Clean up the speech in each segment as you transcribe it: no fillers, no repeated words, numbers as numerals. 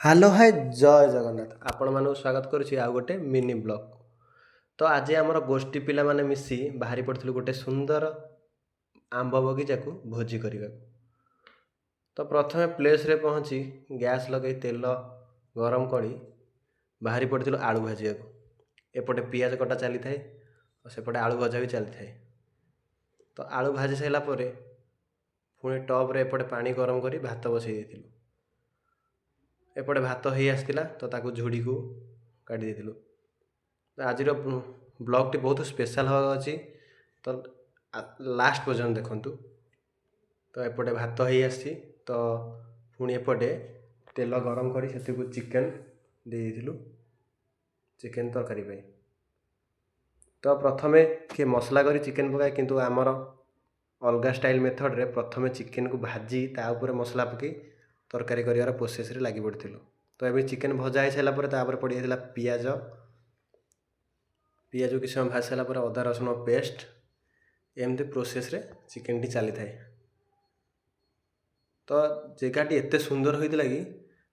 Hello hi ଜୟ ଜଗନ୍ନାଥ ଆପଣମାନଙ୍କୁ ସ୍ୱାଗତ କରୁଛି ଆଉ ଗୋଟେ ମିନି ବ୍ଲଗ୍। ତ ଆଜି ଆମର ଗୋଷ୍ଠୀ ପିଲାମାନେ ମିଶି ବାହାରି ପଡ଼ିଥିଲୁ ଗୋଟେ ସୁନ୍ଦର ଆମ୍ବ ବଗିଚାକୁ ଭୋଜି କରିବାକୁ। ତ ପ୍ରଥମେ ପ୍ଲେସ୍ରେ ପହଞ୍ଚି ଗ୍ୟାସ୍ ଲଗାଇ ତେଲ ଗରମ କରି ବାହାରି ପଡ଼ିଥିଲୁ ଆଳୁ ଭାଜିବାକୁ। ଏପଟେ ପିଆଜ କଟା ଚାଲିଥାଏ ଆଉ ସେପଟେ ଆଳୁ ଭଜା ବି ଚାଲିଥାଏ। ତ ଆଳୁ ଭାଜି ସାରିଲା ପରେ ପୁଣି ଟପ୍ରେ ଏପଟେ ପାଣି ଗରମ କରି ଭାତ ବସାଇ ଦେଇଥିଲୁ। ଏପଟେ ଭାତ ହେଇ ଆସିଥିଲା ତ ତାକୁ ଝୁଡ଼ିକୁ କାଢ଼ି ଦେଇଥିଲୁ। ତ ଆଜିର ବ୍ଲଗ୍ଟି ବହୁତ ସ୍ପେଶାଲ୍ ହେବାକୁ ଅଛି, ତ ଲାଷ୍ଟ ପର୍ଯ୍ୟନ୍ତ ଦେଖନ୍ତୁ। ତ ଏପଟେ ଭାତ ହେଇ ଆସିଛି, ତ ପୁଣି ଏପଟେ ତେଲ ଗରମ କରି ସେଥିକୁ ଚିକେନ୍ ଦେଇଥିଲୁ ଚିକେନ୍ ତରକାରୀ ପାଇଁ। ତ ପ୍ରଥମେ କିଏ ମସଲା କରି ଚିକେନ୍ ପକାଏ, କିନ୍ତୁ ଆମର ଅଲଗା ଷ୍ଟାଇଲ୍ ମେଥଡ଼ରେ ପ୍ରଥମେ ଚିକେନ୍କୁ ଭାଜି ତା ଉପରେ ମସଲା ପକାଇ ତରକାରୀ କରିବାର ପ୍ରୋସେସ୍ରେ ଲାଗି ପଡ଼ିଥିଲୁ। ତ ଏବେ ଚିକେନ୍ ଭଜା ହେଇସାରିଲା ପରେ ତାପରେ ପଡ଼ିଯାଇଥିଲା ପିଆଜକୁ କିଛି ସମୟ ଭାଜି ସାରିଲା ପରେ ଅଦା ରସୁଣ ପେଷ୍ଟ, ଏମିତି ପ୍ରୋସେସ୍ରେ ଚିକେନ୍ଟି ଚାଲିଥାଏ। ତ ଜାଗାଟି ଏତେ ସୁନ୍ଦର ହୋଇଥିଲା କି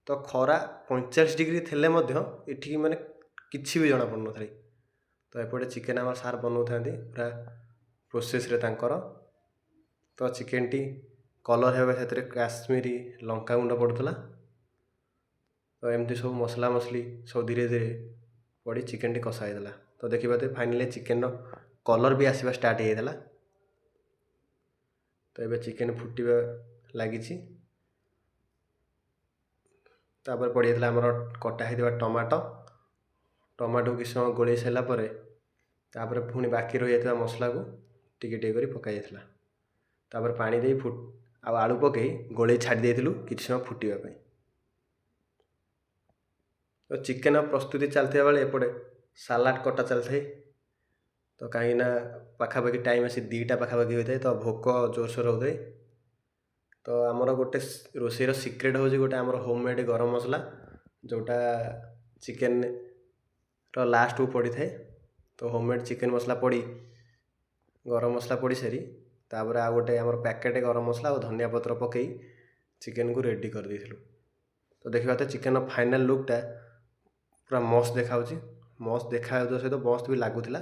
ତ ଖରା 45 ଡିଗ୍ରୀ ଥିଲେ ମଧ୍ୟ ଏଠିକି ମାନେ କିଛି ବି ଜଣାପଡ଼ୁନଥାଏ। ତ ଏପଟେ ଚିକେନ୍ ଆମର ସାର୍ ବନାଉଥାନ୍ତି ପୁରା ପ୍ରୋସେସ୍ରେ ତାଙ୍କର। ତ ଚିକେନ୍ଟି କଲର୍ ହେବା ସେଥିରେ କାଶ୍ମୀରୀ ଲଙ୍କାଗୁଣ୍ଡ ପଡ଼ୁଥିଲା। ତ ଏମିତି ସବୁ ମସଲା ମସଲି ସବୁ ଧୀରେ ଧୀରେ ପଡ଼ି ଚିକେନ୍ଟି କଷା ହେଇଥିଲା। ତ ଦେଖିପାରୁଥିବେ ଫାଇନାଲି ଚିକେନ୍ର କଲର୍ ବି ଆସିବା ଷ୍ଟାର୍ଟ ହେଇଯାଇଥିଲା। ତ ଏବେ ଚିକେନ୍ ଫୁଟିବା ଲାଗିଛି। ତାପରେ ପଡ଼ିଯାଇଥିଲା ଆମର କଟା ହେଇଥିବା ଟମାଟୋ କିଛି ସମୟ ଗୋଳେଇ ସାରିଲା ପରେ ତାପରେ ପୁଣି ବାକି ରହିଯାଇଥିବା ମସଲାକୁ ଟିକେ ଟିକେ କରି ପକାଯାଇଥିଲା। ତାପରେ ପାଣି ଦେଇ ଆଉ ଆଳୁ ପକାଇ ଗୋଳେଇ ଛାଡ଼ି ଦେଇଥିଲୁ କିଛି ସମୟ ଫୁଟିବା ପାଇଁ। ତ ଚିକେନ୍ ପ୍ରସ୍ତୁତି ଚାଲିଥିବା ବେଳେ ଏପଟେ ସାଲାଡ଼ କଟା ଚାଲିଥାଏ। ତ କାହିଁକିନା ପାଖାପାଖି ଟାଇମ୍ ଆସି 2ଟା ପାଖାପାଖି ହୋଇଥାଏ, ତ ଭୋକ ଜୋରସୋର ହେଉଥାଏ। ତ ଆମର ଗୋଟେ ରୋଷେଇର ସିକ୍ରେଟ୍ ହେଉଛି ଗୋଟେ ଆମର ହୋମ୍ମେଡ଼୍ ଗରମ ମସଲା, ଯେଉଁଟା ଚିକେନ୍ର ଲାଷ୍ଟକୁ ପଡ଼ିଥାଏ। ତ ହୋମ୍ମେଡ଼୍ ଚିକେନ୍ ମସଲା ପଡ଼ି ଗରମ ମସଲା ପଡ଼ି ସାରି ତାପରେ ଆଉ ଗୋଟେ ଆମର ପ୍ୟାକେଟ୍ ଗରମ ମସଲା ଆଉ ଧନିଆ ପତ୍ର ପକାଇ ଚିକେନ୍କୁ ରେଡ଼ି କରିଦେଇଥିଲୁ। ତ ଦେଖିବା ଚିକେନ୍ର ଫାଇନାଲ୍ ଲୁକ୍ଟା ପୁରା ମସ୍ତ ଦେଖାହେଉଛି। ମସ୍ତ ଦେଖାଯାଉଥିବା ସହିତ ମସ୍ତ ବି ଲାଗୁଥିଲା।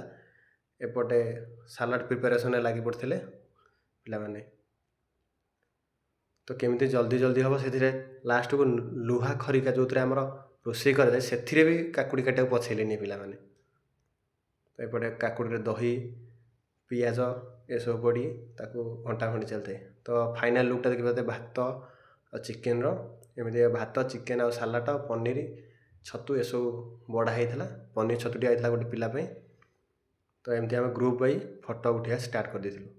ଏପଟେ ସାଲାଡ଼ ପ୍ରିପାରେସନ୍ରେ ଲାଗି ପଡ଼ିଥିଲେ ପିଲାମାନେ। ତ କେମିତି ଜଲ୍ଦି ହେବ ସେଥିରେ ଲାଷ୍ଟକୁ ଲୁହା ଖରିକା ଯେଉଁଥିରେ ଆମର ରୋଷେଇ କରାଯାଏ ସେଥିରେ ବି କାକୁଡ଼ି କାଟିବାକୁ ପଛେଇଲେନି ପିଲାମାନେ। ତ ଏପଟେ କାକୁଡ଼ିରେ ଦହି ପିଆଜ ଏସବୁ ପଡ଼ି ତାକୁ ଘଣ୍ଟା ଘଣ୍ଟି ଚାଲିଥାଏ। ତ ଫାଇନାଲ୍ ଲୁକ୍ଟା ଦେଖିପାରୁଥିବେ ଭାତ ଆଉ ଚିକେନ୍ର, ଏମିତି ଭାତ ଚିକେନ୍ ଆଉ ସାଲାଡ଼ ପନିର ଛତୁ ଏସବୁ ବଢ଼ା ହେଇଥିଲା। ପନିର ଛତୁଟି ଆସିଥିଲା ଗୋଟେ ପିଲା ପାଇଁ। ତ ଏମିତି ଆମେ ଗ୍ରୁପ୍ ୱାଇ ଫଟୋ ଉଠାଇବା ଷ୍ଟାର୍ଟ କରିଦେଇଥିଲୁ।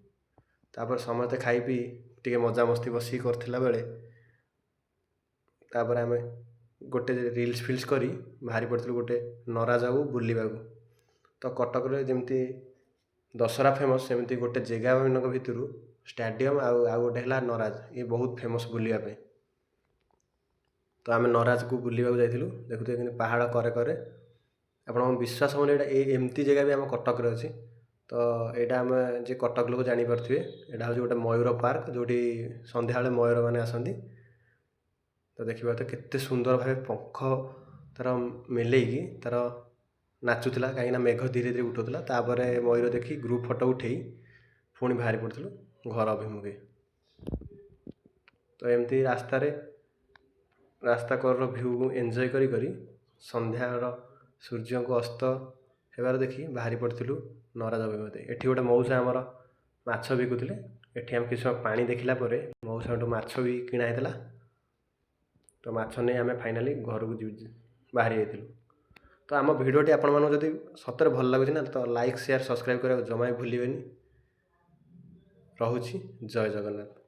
ତାପରେ ସମସ୍ତେ ଖାଇ ପିଇ ଟିକେ ମଜାମସ୍ତି ବସିକି କରିଥିଲା ବେଳେ ତାପରେ ଆମେ ଗୋଟେ ରିଲ୍ସ କରି ବାହାରି ପଡ଼ିଥିଲୁ ଗୋଟେ ନରାଜକୁ ବୁଲିବାକୁ। ତ କଟକରେ ଯେମିତି ଦଶହରା ଫେମସ୍, ସେମିତି ଗୋଟେ ଜାଗାମାନଙ୍କ ଭିତରୁ ଷ୍ଟାଡ଼ିୟମ୍ ଆଉ ଗୋଟେ ହେଲା ନରାଜ, ଇଏ ବହୁତ ଫେମସ୍ ବୁଲିବା ପାଇଁ। ତ ଆମେ ନରାଜକୁ ବୁଲିବାକୁ ଯାଇଥିଲୁ। ଦେଖୁଥିବେ କିନ୍ତୁ ପାହାଡ଼ କରେ କରେ, ଆପଣଙ୍କ ବିଶ୍ୱାସ ହେବନି ଏଇଟା ଏମିତି ଜାଗା ବି ଆମ କଟକରେ ଅଛି। ତ ଏଇଟା ଆମେ ଯେ କଟକ ଲୋକ ଜାଣିପାରୁଥିବେ, ଏଇଟା ହେଉଛି ଗୋଟେ ମୟୂର ପାର୍କ, ଯେଉଁଠି ସନ୍ଧ୍ୟାବେଳେ ମୟୂରମାନେ ଆସନ୍ତି। ତ ଦେଖିପାରୁଥିବେ କେତେ ସୁନ୍ଦର ଭାବେ ପଙ୍ଖ ତା'ର ମେଲେଇକି ତା'ର ନାଚୁଥିଲା, କାହିଁକିନା ମେଘ ଧୀରେ ଧୀରେ ଉଠୁଥିଲା। ତାପରେ ମୟୂର ଦେଖି ଗ୍ରୁପ୍ ଫଟୋ ଉଠାଇ ପୁଣି ବାହାରି ପଡ଼ିଥିଲୁ ଘର ଅଭିମୁଖେ। ତ ଏମିତି ରାସ୍ତା କଡ଼ର ଭ୍ୟୁକୁ ଏନ୍ଜୟ କରି ସନ୍ଧ୍ୟାର ସୂର୍ଯ୍ୟଙ୍କୁ ଅସ୍ତ ହେବାର ଦେଖି ବାହାରି ପଡ଼ିଥିଲୁ ନରାଜ ଅଭିମୁଖେ। ଏଠି ଗୋଟେ ମଉସା ଆମର ମାଛ ବିକୁଥିଲେ। ଏଠି ଆମେ କିଛି ସମୟ ପାଣି ଦେଖିଲା ପରେ ମଉସାଙ୍କଠୁ ମାଛ ବି କିଣା ହେଇଥିଲା। ତ ମାଛ ନେଇ ଆମେ ଫାଇନାଲି ଘରକୁ ବାହାରି ଯାଇଥିଲୁ। ତ ଆମ ଭିଡ଼ିଓଟି ଆପଣମାନଙ୍କୁ ଯଦି ସତରେ ଭଲ ଲାଗୁଛି ନା, ତ ଲାଇକ୍ ସେୟାର ସବସ୍କ୍ରାଇବ୍ କରିବାକୁ ଜମା ବି ଭୁଲିବେନି। ରହୁଛି, ଜୟ ଜଗନ୍ନାଥ।